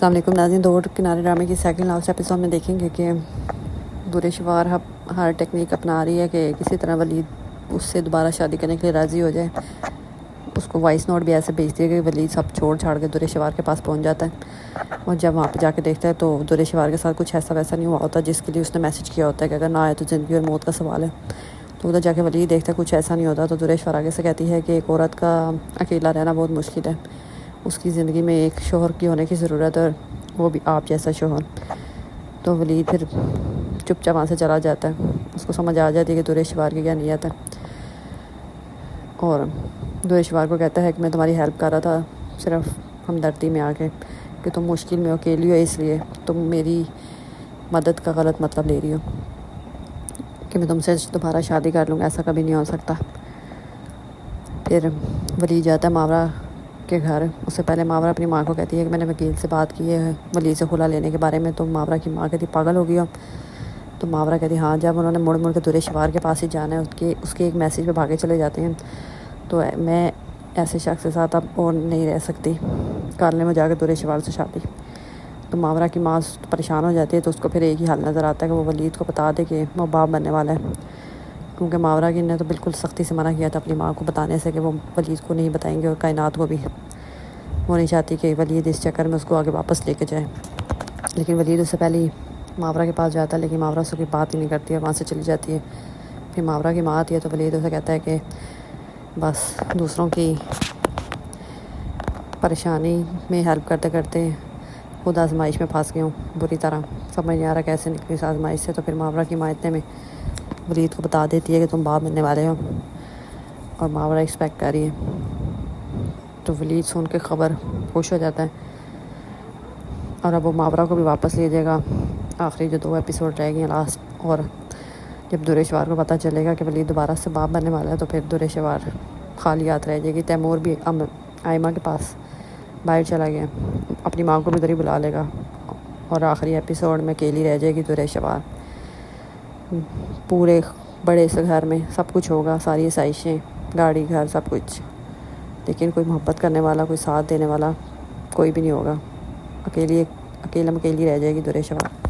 السلام علیکم ناظرین، دو کنارے ڈرامے کی سیکنڈ لاسٹ ایپیسوڈ میں دیکھیں گے کہ دور شوار ہر ٹیکنیک اپنا رہی ہے کہ کسی طرح ولید اس سے دوبارہ شادی کرنے کے لیے راضی ہو جائے۔ اس کو وائس نوٹ بھی ایسے بھیجتی ہے کہ ولید سب چھوڑ چھاڑ کے دور شوار کے پاس پہنچ جاتا ہے، اور جب وہاں پہ جا کے دیکھتا ہے تو دور شوار کے ساتھ کچھ ایسا ویسا نہیں ہوا ہوتا جس کے لیے اس نے میسج کیا ہوتا ہے کہ اگر نہ آئے تو زندگی اور موت کا سوال ہے۔ تو ادھر جا کے ولید دیکھتا ہے کچھ ایسا نہیں ہوتا، تو دور شوار آگے سے کہتی ہے کہ ایک عورت کا اکیلا رہنا بہت مشکل ہے، اس کی زندگی میں ایک شوہر کی ہونے کی ضرورت ہے، اور وہ بھی آپ جیسا شوہر۔ تو ولید پھر چپ چاپ وہاں سے چلا جاتا ہے، اس کو سمجھ آ جاتی ہے کہ دور شوار کی کیا نیت ہے، اور دور شوار کو کہتا ہے کہ میں تمہاری ہیلپ کر رہا تھا صرف ہمدردی میں آ کے، کہ تم مشکل میں ہو، اکیلی ہو، اس لیے تم میری مدد کا غلط مطلب لے رہی ہو کہ میں تم سے دوبارہ شادی کر لوں گا، ایسا کبھی نہیں ہو سکتا۔ پھر ولید جاتا ہے ماورا کے گھر۔ اس سے پہلے ماورا اپنی ماں کو کہتی ہے کہ میں نے وکیل سے بات کی ہے ولید سے خلا لینے کے بارے میں۔ تو ماورا کی ماں کہتی پاگل ہو گئی ہو؟ تو ماورا کہتی ہاں۔ جب انہوں نے مڑ مڑ کے دور شوار کے پاس ہی جانا ہے، اس کے ایک میسیج پہ بھاگے چلے جاتے ہیں، تو میں ایسے شخص کے ساتھ اب اور نہیں رہ سکتی، کر لیں میں جا کے دور شوار سے شادی۔ تو ماورا کی ماں پریشان ہو جاتی ہے، تو اس کو پھر ایک ہی حل نظر آتا ہے کہ وہ ولید کو بتا دے کہ وہ باپ بننے والا ہے، کیونکہ ماورا کی نے تو بالکل سختی سے منع کیا تھا اپنی ماں کو بتانے سے کہ وہ ولید کو نہیں بتائیں گے، اور کائنات کو بھی۔ وہ نہیں چاہتی کہ ولید اس چکر میں اس کو آگے واپس لے کے جائے، لیکن ولید اس سے پہلے ہی ماورا کے پاس جاتا ہے، لیکن ماورا اس کی بات ہی نہیں کرتی ہے، وہاں سے چلی جاتی ہے۔ پھر ماورا کی ماں آتی ہے تو ولید اسے کہتا ہے کہ بس دوسروں کی پریشانی میں ہیلپ کرتے کرتے خود آزمائش میں پھنس گیا ہوں بری طرح، سمجھ نہیں آ رہا کیسے نکلی اس آزمائش سے۔ تو پھر ماورا کی ماں اتنے میں ولید کو بتا دیتی ہے کہ تم باپ بننے والے ہو، اور ماورا ایکسپیکٹ کر رہی ہے۔ تو ولید سن کے خبر خوش ہو جاتا ہے، اور اب وہ ماورا کو بھی واپس لے جائے گا۔ آخری جو 2 ایپیسوڈ رہ گئی ہیں لاسٹ، اور جب دور شوار کو پتہ چلے گا کہ ولید دوبارہ سے باپ بننے والا ہے، تو پھر دور شوار خالی ہاتھ رہ جائے گی۔ تیمور بھی آئمہ کے پاس باہر چلا گیا، اپنی ماں کو بھی ادھر ہی بلا لے گا، اور آخری ایپیسوڈ میں اکیلی رہ جائے گی دور شوار۔ پورے بڑے سے گھر میں سب کچھ ہوگا، ساری آسائشیں، گاڑی، گھر، سب کچھ، لیکن کوئی محبت کرنے والا، کوئی ساتھ دینے والا کوئی بھی نہیں ہوگا۔ اکیلی رہ جائے گی دور شوار۔